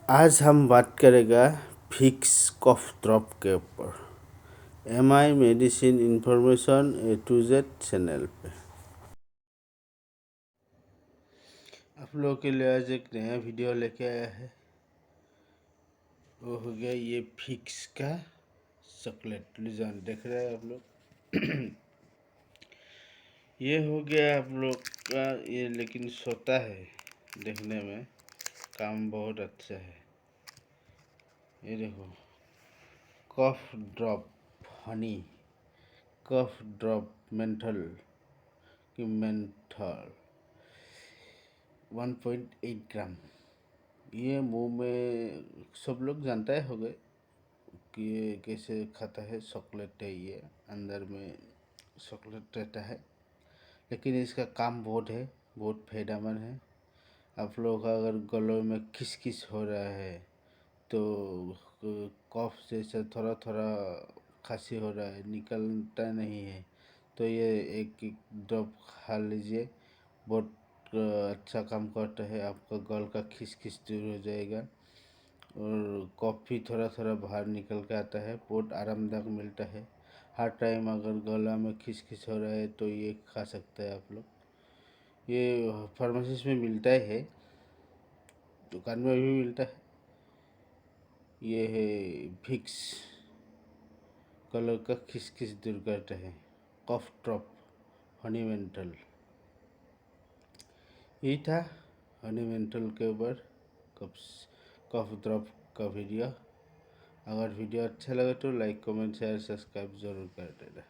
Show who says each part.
Speaker 1: आज हम बात करेगा फिक्स कफ ड्रॉप के ऊपर MI medicine information A to Z channel पे। आप लोगों के लिए आज एक नया वीडियो लेके आया है। वो हो गया ये फिक्स का चॉकलेट लिजान देख रहे हैं आप लोग। ये हो गया आप लोग का ये, लेकिन सोता है देखने में, काम बहुत अच्छा है। ये देखो, कफ ड्रॉप हनी, कफ ड्रॉप मेंथल की मेंथल 1.8 ग्राम। ये मुंह में सब लोग जानता है हो गए कि ये कैसे खाता है। चॉकलेट है, ये अंदर में चॉकलेट रहता है, लेकिन इसका काम बहुत है, बहुत फायदेमंद है। आप लोग का अगर गलों में खिसखिस हो रहा है, तो कफ जैसा थोड़ा थोड़ा खांसी हो रहा है, निकलता नहीं है, तो ये एक ड्रॉप खा लीजिए। बहुत अच्छा काम करता है। आपका गल का खिसखिस दूर हो जाएगा और कफ भी थोड़ा थोड़ा बाहर निकल के आता है। बहुत आरामदायक मिलता है। हर टाइम अगर गला में खिसखिस हो रहा है तो ये खा सकते हैं आप लोग। ये फार्मेसी में मिलता है, दुकान में भी मिलता है। ये है विक्स, गले का खिसखिस दूर करता है। कफ ड्रॉप हनी मेंथल, यही था हनी मेंथल के ऊपर कफ ड्रॉप का वीडियो। अगर वीडियो अच्छा लगे तो लाइक कमेंट शेयर सब्सक्राइब जरूर कर देना।